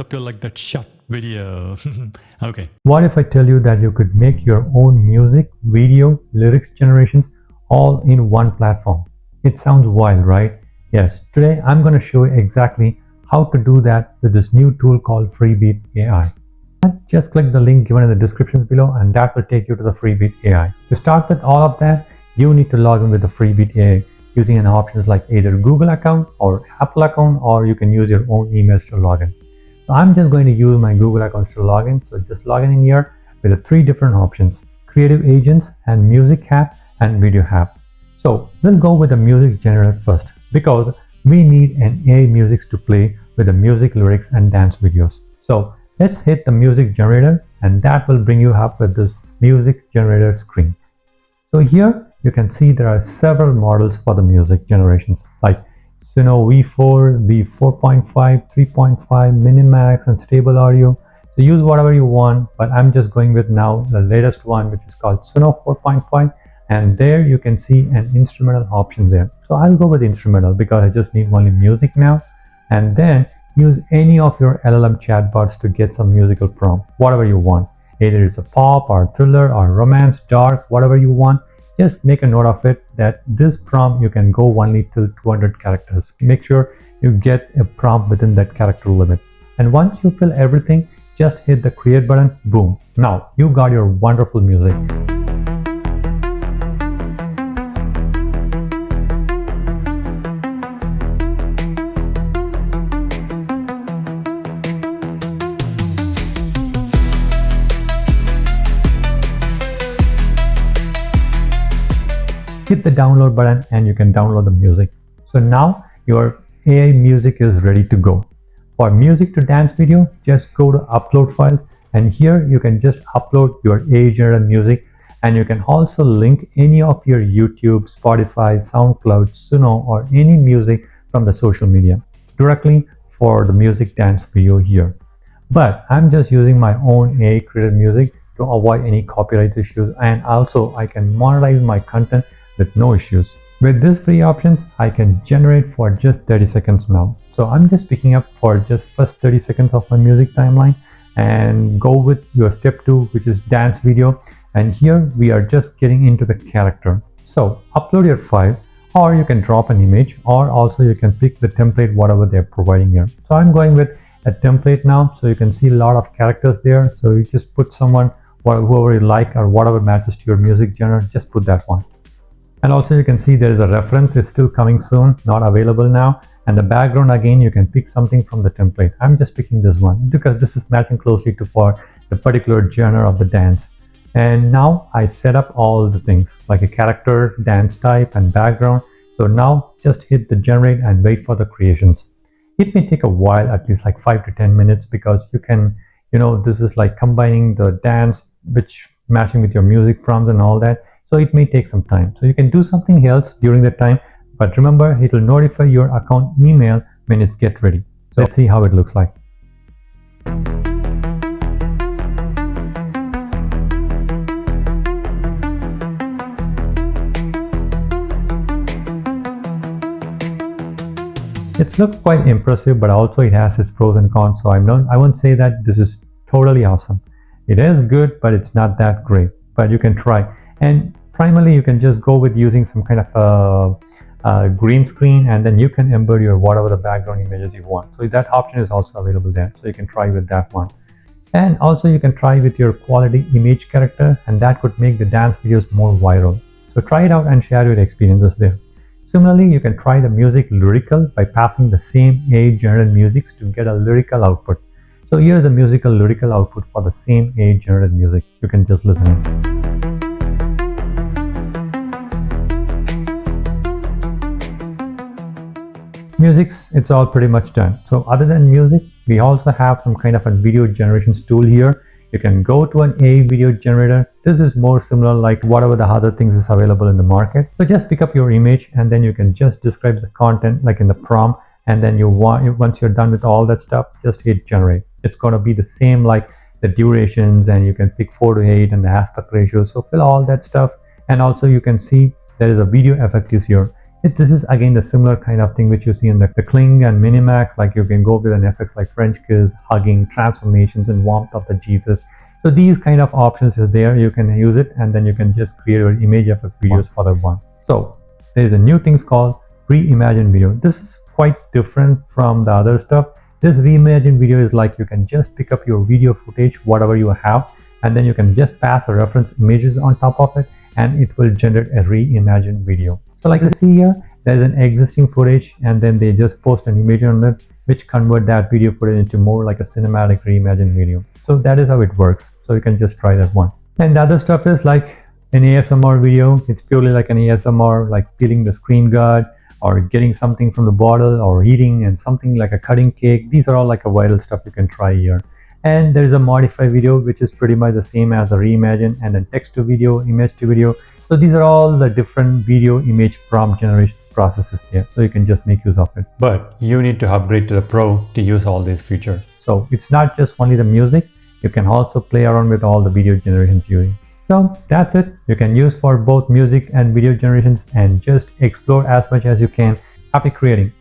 hope you like that short video. Okay. What if I tell you that you could make your own music, video, lyrics generations all in one platform? It sounds wild, right? Yes, today I'm going to show you exactly how to do that with this new tool called Freebeat AI. Just click the link given in the description below and that will take you to the Freebeat AI. To start with all of that, you need to log in with the Freebeat AI using an options like either Google account or Apple account, or you can use your own emails to log in. So I'm just going to use my Google account to log in. So just log in here with the three different options: Creative Agents and Music app and Video app. So we'll go with the music generator first because we need an AI music to play with the music lyrics and dance videos. So let's hit the music generator and that will bring you up with this music generator screen. So here you can see there are several models for the music generations like Suno V4, V4.5, 3.5, Minimax and Stable Audio. So use whatever you want, but I'm just going with now the latest one, which is called Suno 4.5, and there you can see an instrumental option there. So I'll go with instrumental because I just need only music now, and then use any of your LLM chatbots to get some musical prompt, whatever you want. Either it's a pop or thriller or romance, dark, whatever you want. Just make a note of it that this prompt you can go only till 200 characters. Make sure you get a prompt within that character limit. And once you fill everything, just hit the create button, boom. Now you got your wonderful music. Hit the download button and you can download the music. So now your AI music is ready to go. For music to dance video, just go to upload file, and here you can just upload your AI generated music, and you can also link any of your YouTube, Spotify, SoundCloud, Suno or any music from the social media directly for the music dance video here. But I'm just using my own AI created music to avoid any copyright issues, and also I can monetize my content with no issues. With these free options, I can generate for just 30 seconds now. So I'm just picking up for just first 30 seconds of my music timeline and go with your step 2, which is dance video. And here we are just getting into the character. So upload your file, or you can drop an image, or also you can pick the template, whatever they're providing here. So I'm going with a template now. So you can see a lot of characters there. So you just put someone, whoever you like or whatever matches to your music genre, just put that one. And also you can see there is a reference, is still coming soon, not available now. And the background, again, you can pick something from the template. I'm just picking this one because this is matching closely to for the particular genre of the dance. And now I set up all the things like a character, dance type and background. So now just hit the generate and wait for the creations. It may take a while, at least like 5 to 10 minutes, because you can, this is like combining the dance, which matching with your music prompts and all that. So it may take some time. So you can do something else during the time, but remember, it will notify your account email when it's get ready. So let's see how it looks like. It looks quite impressive, but also it has its pros and cons. So I won't say that this is totally awesome. It is good, but it's not that great. But you can try. And primarily, you can just go with using some kind of a green screen, and then you can embed your whatever the background images you want. So that option is also available there. So you can try with that one. And also you can try with your quality image character, and that could make the dance videos more viral. So try it out and share your experiences there. Similarly, you can try the music lyrical by passing the same AI generated music to get a lyrical output. So here's a musical lyrical output for the same AI generated music. You can just listen in. Music's, it's all pretty much done. So other than music, we also have some kind of a video generations tool here. You can go to an AI video generator. This is more similar like whatever the other things is available in the market. So just pick up your image and then you can just describe the content like in the prompt, and then once you're done with all that stuff, just hit generate. It's going to be the same like the durations, and you can pick 4:8 and the aspect ratio. So fill all that stuff, and also you can see there is a video effect is here. This is again the similar kind of thing which you see in the Kling and Minimax. Like you can go with an effects like French kiss, hugging, transformations, and warmth of the Jesus. So these kind of options is there. You can use it, and then you can just create your image effect videos for that one. So there is a new thing called Reimagine video. This is quite different from the other stuff. This Reimagine video is like you can just pick up your video footage, whatever you have, and then you can just pass a reference images on top of it, and it will generate a Reimagine video. So like you see here, there is an existing footage, and then they just post an image on it, which convert that video footage into more like a cinematic Reimagine video. So that is how it works. So you can just try that one. And the other stuff is like an ASMR video. It's purely like an ASMR, like peeling the screen guard, or getting something from the bottle, or eating, and something like a cutting cake. These are all like a viral stuff you can try here. And there is a modify video, which is pretty much the same as the Reimagine, and then text to video, image to video. So these are all the different video image prompt generation processes there. So you can just make use of it. But you need to upgrade to the Pro to use all these features. So it's not just only the music. You can also play around with all the video generations using. So that's it. You can use for both music and video generations, and just explore as much as you can. Happy creating.